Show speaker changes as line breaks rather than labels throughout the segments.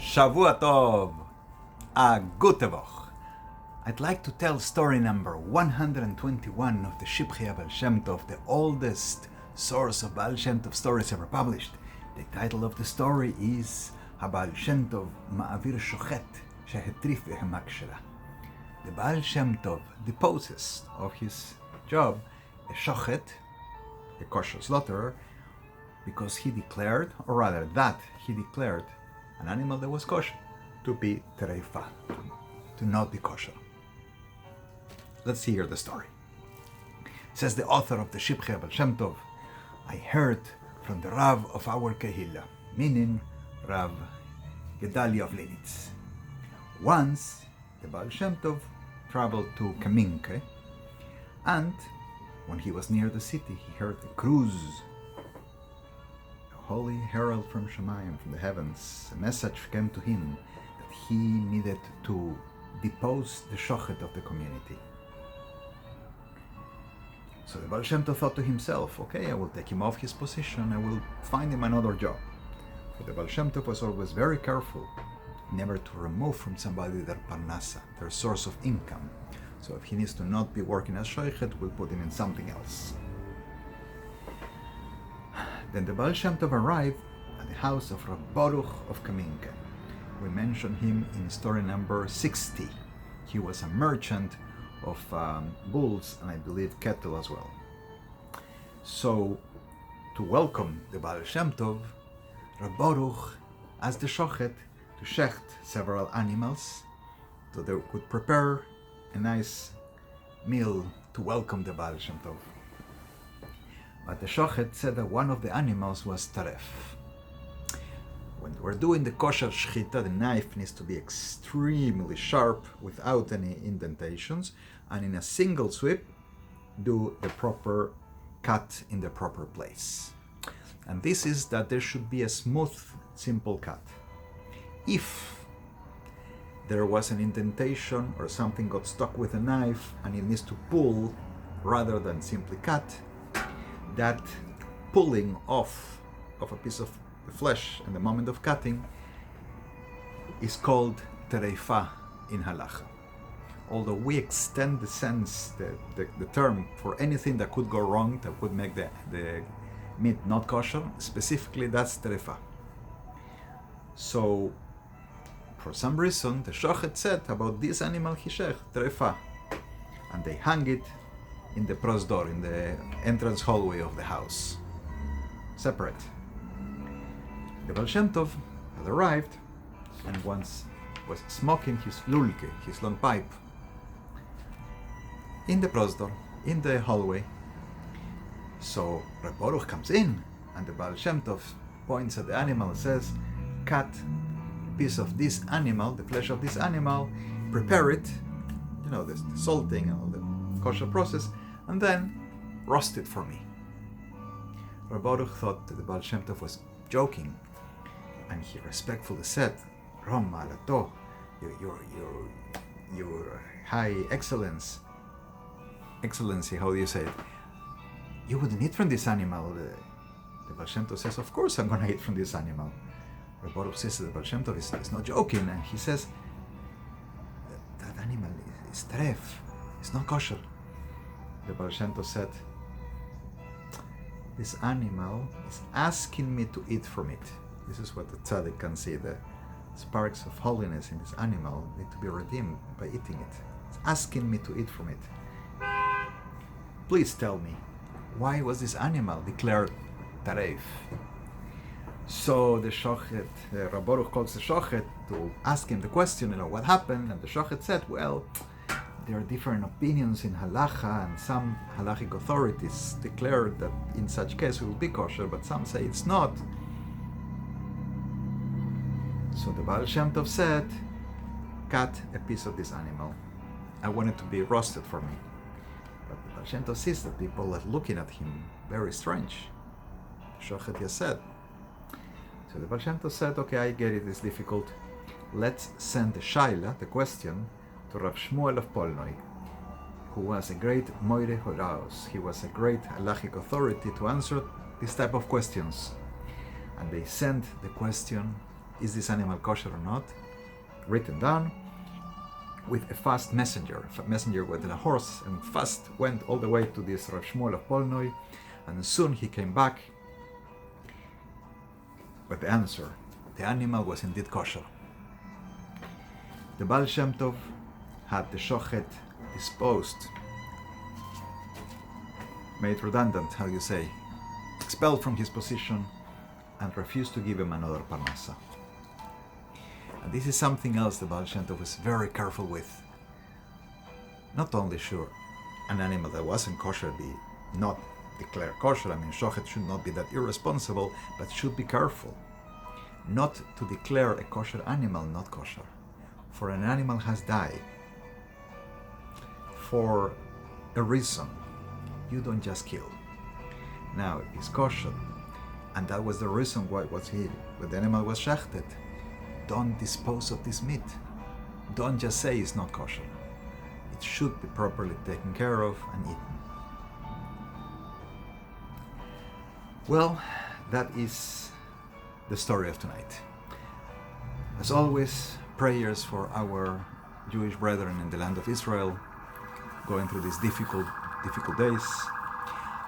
Shavua Tov, a gute Woche. I'd like to tell story number 121 of the Shivchei Baal Shem Tov, the oldest source of Baal Shem Tov stories ever published. The title of the story is haBaal Shem Tov Ma'avir Shochet Shehetrif V'Hemakshela. The Baal Shem Tov deposes of his job a Shochet, a Kosher slaughterer, because he declared, or rather that he declared, an animal that was kosher to be Terefah, to not be kosher. Let's hear the story. Says the author of the Shivchei Baal Shem Tov, I heard from the Rav of our Kehillah, meaning Rav Gedalia of Linitz. Once the Baal Shem Tov traveled to Kaminke, and when he was near the city, he heard a cruise, a holy herald from Shemayim, from the heavens. A message came to him that he needed to depose the Shochet of the community. So the Baal Shem Tov thought to himself, okay, I will take him off his position, I will find him another job. But the Baal Shem Tov was always very careful never to remove from somebody their parnasa, their source of income. So if he needs to not be working as Shochet, we'll put him in something else. Then the Baal Shem Tov arrived at the house of Rav Baruch of Kaminke. We mentioned him in story number 60. He was a merchant of bulls and I believe cattle as well. So to welcome the Baal Shem Tov, Rav Baruch asked the Shochet to shecht several animals so they could prepare a nice meal to welcome the Baal Shem Tov. But the Shochet said that one of the animals was Terefah. When we're doing the kosher shchita, the knife needs to be extremely sharp without any indentations, and in a single sweep do the proper cut in the proper place. And this is that there should be a smooth, simple cut. If there was an indentation or something got stuck with a knife and it needs to pull rather than simply cut, that pulling off of a piece of the flesh in the moment of cutting is called Terefah in halacha. Although we extend the sense, the term for anything that could go wrong, that would make the meat not kosher, specifically that's Terefah. So for some reason the Shochet said about this animal he shech, Terefah, and they hung it in the prosdor, in the entrance hallway of the house, separate. The Baal Shem Tov had arrived and once was smoking his lulke, his long pipe, in the prosdor, in the hallway. So Rav Baruch comes in and the Baal Shem Tov points at the animal and says, cut a piece of this animal, the flesh of this animal, prepare it, the salting and all the kosher process, and then roast it for me. Rav Baruch thought that the Baal Shem Tov was joking, and he respectfully said, Rom Malato, your high excellency, how do you say it? You wouldn't eat from this animal. The Baal Shem Tov says, of course I'm going to eat from this animal. Rav Baruch says that the Baal Shem Tov is not joking, and he says, that animal is teref, it's not kosher. The Baal Shem Tov said, this animal is asking me to eat from it. This is what the tzaddik can see. The sparks of holiness in this animal need to be redeemed by eating it. It's asking me to eat from it. Please tell me, why was this animal declared taref? So the Shochet, Rav Baruch calls the Shochet to ask him the question, what happened? And the Shochet said, well, there are different opinions in halacha, and some halachic authorities declared that in such case it will be kosher, but some say it's not. So the Baal Shem Tov said, cut a piece of this animal. I want it to be roasted for me. But the Baal Shem Tov sees that people are looking at him very strange. Shochet has said. So the Baal Shem Tov said, okay, I get it, it's difficult. Let's send the shaila, the question, to Rav Shmuel of Polnoi, who was a great Moire Horaos. He was a great halachic authority to answer this type of questions. And they sent the question is this animal kosher or not, written down with a fast messenger. A messenger with a horse, and fast went all the way to this Rav Shmuel of Polnoi, and soon he came back with the answer. The animal was indeed kosher. The Baal Shem Tov had the Shochet disposed, made redundant, how you say, expelled from his position, and refused to give him another parnasa. And this is something else the Baal Shem Tov was very careful with. Not only sure an animal that wasn't kosher be not declared kosher, I mean Shochet should not be that irresponsible, but should be careful not to declare a kosher animal not kosher. For an animal has died for a reason. You don't just kill. Now it's kosher, and that was the reason why the animal was shechted. Don't dispose of this meat. Don't just say it's not kosher. It should be properly taken care of and eaten. Well, that is the story of tonight. As always, prayers for our Jewish brethren in the land of Israel going through these difficult days.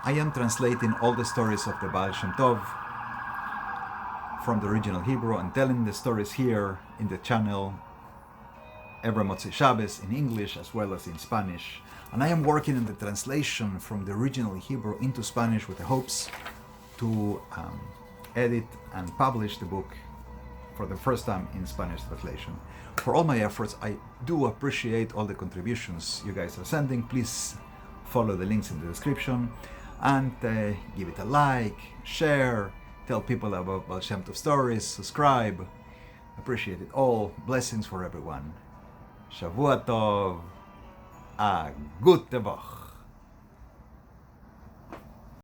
I am translating all the stories of the Baal Shem Tov from the original Hebrew and telling the stories here in the channel every Motzei Shabbos in English as well as in Spanish. And I am working on the translation from the original Hebrew into Spanish with the hopes to edit and publish the book for the first time in Spanish translation. For all my efforts, I do appreciate all the contributions you guys are sending. Please follow the links in the description and give it a like, share, tell people about Baal Shem Tov stories, subscribe. Appreciate it all. Blessings for everyone. Shavua Tov. A gute Woche.